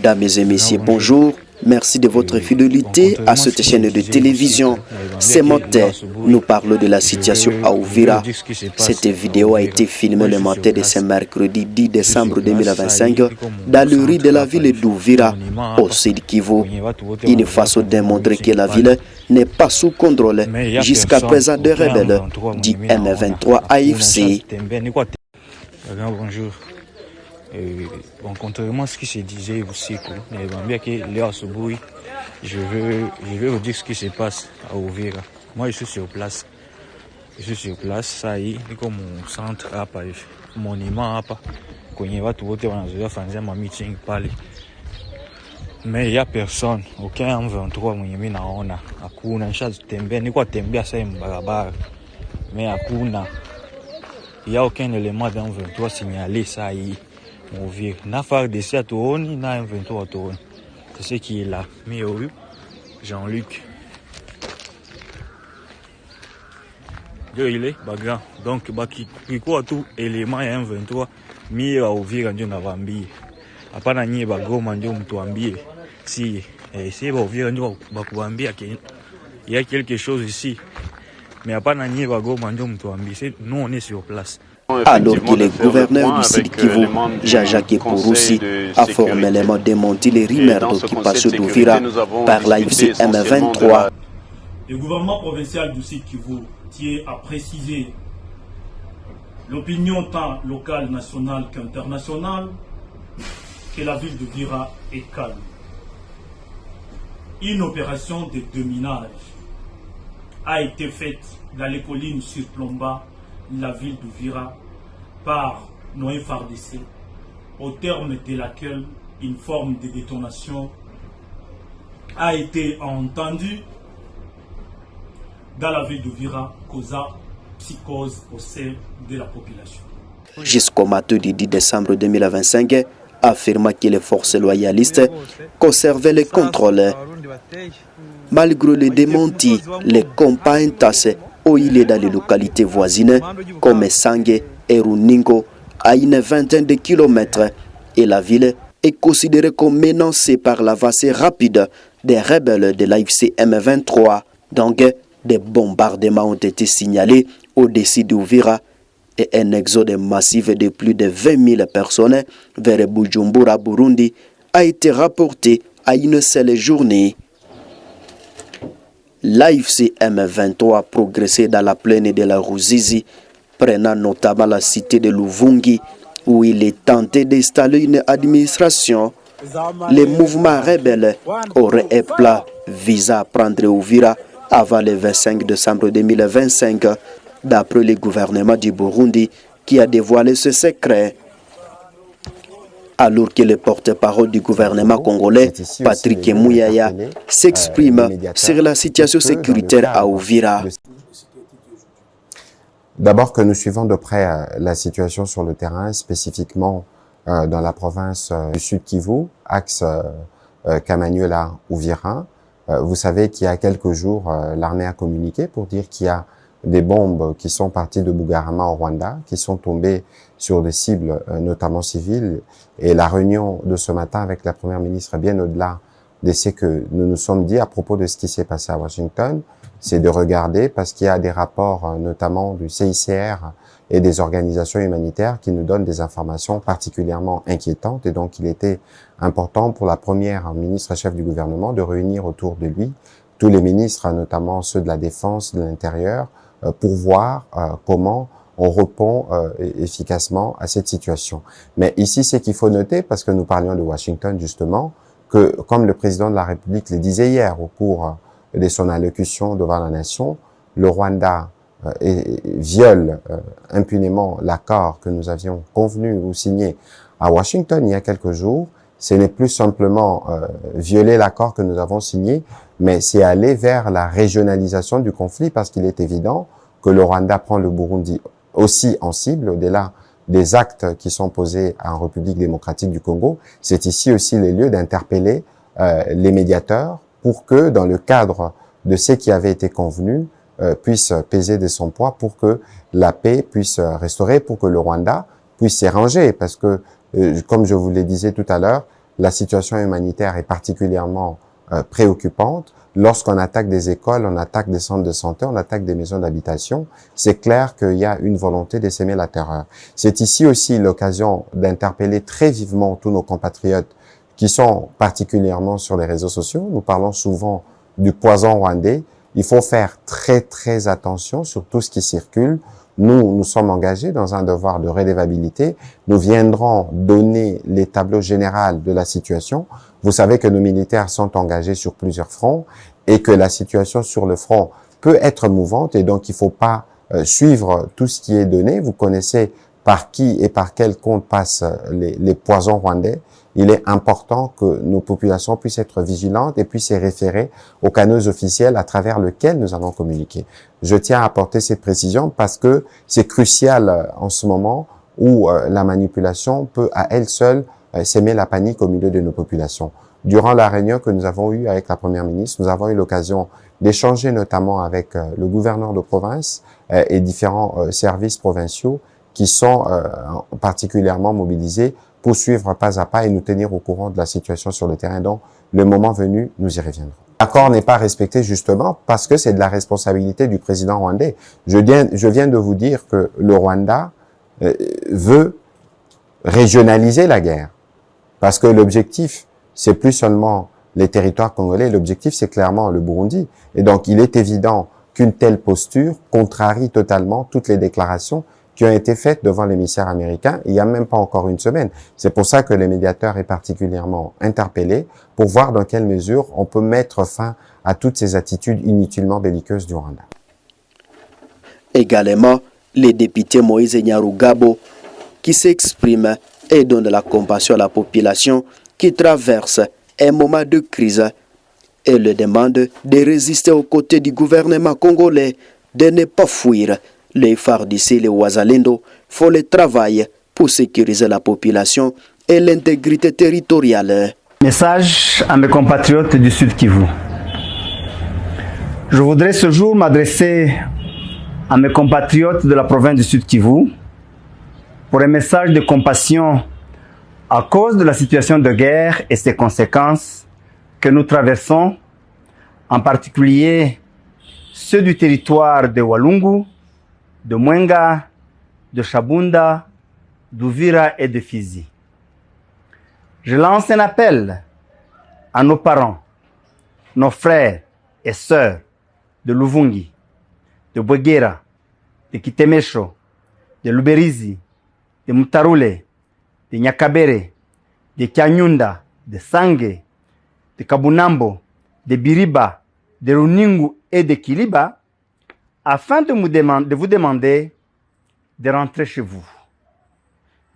Mesdames et messieurs, bonjour. Merci de votre fidélité à cette chaîne de télévision. C'est Moté. Nous parlons de la situation à Uvira. Cette vidéo a été filmée le matin de ce mercredi 10 décembre 2025 dans le rue de la ville d'Uvira, au Sud Kivu. Une façon de montrer que la ville n'est pas sous contrôle jusqu'à présent des rebelles du M23 AFC. Bonjour. Bon, contrairement à ce qui se disait aussi, bien que Léa Soboui, je vais vous dire ce qui se passe à Uvira. Moi, je suis sur place. Ça y est, comme mon centre, mon imam, quand il va tout voter, on a fait un meeting, parler. Mais il n'y a personne, aucun M23, on a Akuna, mais Akuna, il n'y a aucun élément d'M23 signalé, ça y est. Ouvir. Na FARDC à Touroni, na M23 à Touroni. C'est ce qui est là. Mais oui, Jean-Luc. Il est bagarre. Donc, quoi tout élément M23, mi à ouvrir en Dieu Navambi. Après, na n'y bago mandio mtuambie. Si, c'est ouvrir en Dieu Bakubambi, il y a quelque chose ici. Mais après, na n'y bago mandio mtuambie. Nous, on est sur place. Alors que le gouverneur du Sud Kivu, Jean-Jacques Pouroussi, a formellement démenti les rumeurs d'occupation d'Uvira par l'AFC M23. Le gouvernement provincial du Sud Kivu tient à préciser l'opinion tant locale, nationale qu'internationale que la ville d'Uvira est calme. Une opération de déminage a été faite dans les collines sur Plomba, la ville d'Uvira, par nos FARDC, au terme de laquelle une forme de détonation a été entendue dans la ville d'Uvira, causant psychose au sein de la population. Jusqu'au matin du 10 décembre 2025, affirma que les forces loyalistes conservaient le contrôle. Malgré les démentis, les campagnes tassent où il est dans les localités voisines comme Sangue et Runingo à une vingtaine de kilomètres et la ville est considérée comme menacée par l'avancée rapide des rebelles de l'AFC M23. Donc, des bombardements ont été signalés au-dessus d'Uvira et un exode massif de plus de 20 000 personnes vers Bujumbura, Burundi, a été rapporté à une seule journée. L'AFC M23 a progressé dans la plaine de la Ruzizi, prenant notamment la cité de Luvungi, où il est tenté d'installer une administration. Les mouvements rebelles auraient un plan visant à prendre Uvira avant le 25 décembre 2025, d'après le gouvernement du Burundi qui a dévoilé ce secret. Alors que le porte-parole du gouvernement congolais, Patrick Mouyaya, s'exprime sur la situation sécuritaire à Uvira. D'abord que nous suivons de près la situation sur le terrain, spécifiquement dans la province du Sud Kivu, axe Kamanyola-Uvira. Vous savez qu'il y a quelques jours, l'armée a communiqué pour dire qu'il y a des bombes qui sont parties de Bugarama au Rwanda, qui sont tombées sur des cibles, notamment civiles. Et la réunion de ce matin avec la Première ministre, bien au-delà de ce que nous nous sommes dit à propos de ce qui s'est passé à Washington, c'est de regarder, parce qu'il y a des rapports, notamment du CICR et des organisations humanitaires qui nous donnent des informations particulièrement inquiétantes. Et donc, il était important pour la Première ministre chef du gouvernement de réunir autour de lui tous les ministres, notamment ceux de la Défense, de l'Intérieur, pour voir comment on répond efficacement à cette situation. Mais ici, c'est qu'il faut noter, parce que nous parlions de Washington justement, que comme le président de la République le disait hier au cours de son allocution devant la nation, le Rwanda viole impunément l'accord que nous avions convenu ou signé à Washington il y a quelques jours. Ce n'est plus simplement violer l'accord que nous avons signé, mais c'est aller vers la régionalisation du conflit, parce qu'il est évident que le Rwanda prend le Burundi aussi en cible, au-delà des actes qui sont posés en République démocratique du Congo. C'est ici aussi les lieux d'interpeller les médiateurs pour que, dans le cadre de ce qui avait été convenu, puisse peser de son poids pour que la paix puisse restaurer, pour que le Rwanda puisse s'y ranger. Parce que, comme je vous le disais tout à l'heure, la situation humanitaire est particulièrement préoccupante. Lorsqu'on attaque des écoles, on attaque des centres de santé, on attaque des maisons d'habitation, c'est clair qu'il y a une volonté de s'aimer la terreur. C'est ici aussi l'occasion d'interpeller très vivement tous nos compatriotes qui sont particulièrement sur les réseaux sociaux. Nous parlons souvent du poison rwandais. Il faut faire très, très attention sur tout ce qui circule. Nous sommes engagés dans un devoir de redevabilité. Nous viendrons donner les tableaux généraux de la situation. Vous savez que nos militaires sont engagés sur plusieurs fronts et que la situation sur le front peut être mouvante et donc il ne faut pas suivre tout ce qui est donné. Vous connaissez par qui et par quel compte passent les poisons rwandais. Il est important que nos populations puissent être vigilantes et puissent se référer aux canaux officiels à travers lesquels nous allons communiquer. Je tiens à apporter cette précision parce que c'est crucial en ce moment où la manipulation peut à elle seule s'aimer la panique au milieu de nos populations. Durant la réunion que nous avons eue avec la Première ministre, nous avons eu l'occasion d'échanger notamment avec le gouverneur de province et différents services provinciaux qui sont particulièrement mobilisés pour suivre pas à pas et nous tenir au courant de la situation sur le terrain. Donc, le moment venu, nous y reviendrons. L'accord n'est pas respecté justement parce que c'est de la responsabilité du président rwandais. Je viens de vous dire que le Rwanda veut régionaliser la guerre parce que l'objectif, c'est plus seulement les territoires congolais, l'objectif, c'est clairement le Burundi. Et donc, il est évident qu'une telle posture contrarie totalement toutes les déclarations qui ont été faites devant l'émissaire américain il n'y a même pas encore une semaine. C'est pour ça que le médiateur est particulièrement interpellé pour voir dans quelle mesure on peut mettre fin à toutes ces attitudes inutilement belliqueuses du Rwanda. Également, les députés Moïse Nyarugabo qui s'expriment et donnent de la compassion à la population qui traverse un moment de crise et le demandent de résister aux côtés du gouvernement congolais, de ne pas fuir. Les FARDC et les Wazalendo font le travail pour sécuriser la population et l'intégrité territoriale. Message à mes compatriotes du Sud Kivu. Je voudrais ce jour m'adresser à mes compatriotes de la province du Sud Kivu pour un message de compassion à cause de la situation de guerre et ses conséquences que nous traversons, en particulier ceux du territoire de Walungu, de Mwenga, de Shabunda, d'Uvira et de Fizi. Je lance un appel à nos parents, nos frères et sœurs de Luvungi, de Bwegera, de Kitemesho, de Luberizi, de Mutarule, de Nyakabere, de Kyanyunda, de Sange, de Kabunambo, de Biriba, de Runingu et de Kiliba, afin de vous demander de rentrer chez vous,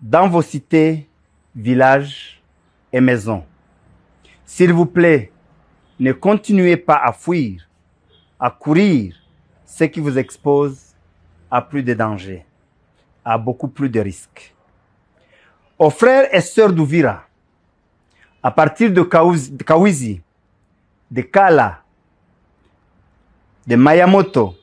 dans vos cités, villages et maisons. S'il vous plaît, ne continuez pas à fuir, à courir, ce qui vous expose à plus de dangers, à beaucoup plus de risques. Aux frères et sœurs d'Uvira, à partir de Kawizi, de Kala, de Mayamoto,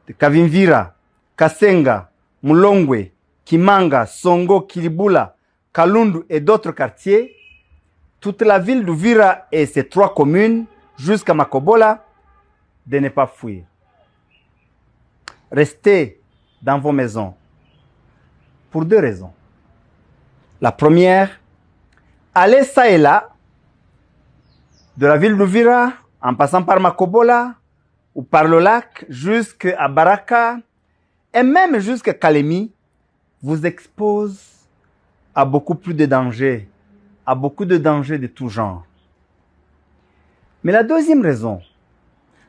de Kavimvira, Kasenga, Mulongwe, Kimanga, Songo, Kilibula, Kalundu et d'autres quartiers, toute la ville d'Uvira et ses 3 communes jusqu'à Makobola, de ne pas fuir. Restez dans vos maisons pour 2 raisons. La première, allez ça et là, de la ville d'Uvira, en passant par Makobola, ou par le lac jusqu'à Baraka et même jusqu'à Kalemi, vous expose à beaucoup plus de dangers, à beaucoup de dangers de tout genre. Mais la deuxième raison,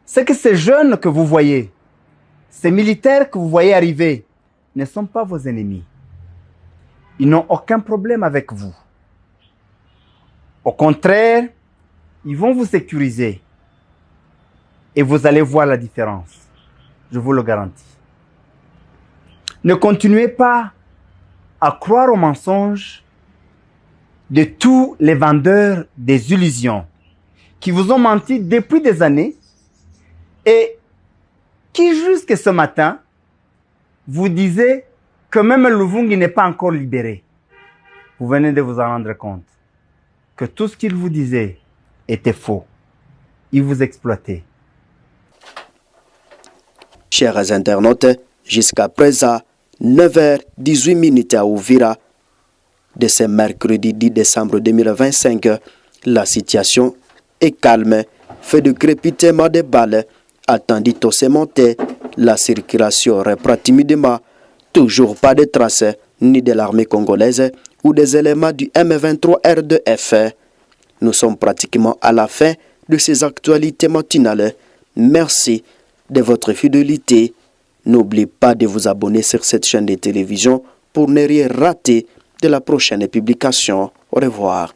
c'est que ces jeunes que vous voyez, ces militaires que vous voyez arriver, ne sont pas vos ennemis. Ils n'ont aucun problème avec vous. Au contraire, ils vont vous sécuriser. Et vous allez voir la différence. Je vous le garantis. Ne continuez pas à croire aux mensonges de tous les vendeurs des illusions qui vous ont menti depuis des années et qui, jusqu'à ce matin, vous disaient que même Luvungi n'est pas encore libéré. Vous venez de vous en rendre compte. que tout ce qu'il vous disait était faux. Il vous exploitait. Chers internautes, jusqu'à présent, 9h18 à Uvira, de ce mercredi 10 décembre 2025, la situation est calme, fait de crépitement de balles, attendit au sémenté, la circulation reprend timidement, toujours pas de traces ni de l'armée congolaise ou des éléments du M23 R2F. Nous sommes pratiquement à la fin de ces actualités matinales. Merci de votre fidélité. N'oubliez pas de vous abonner sur cette chaîne de télévision pour ne rien rater de la prochaine publication. Au revoir.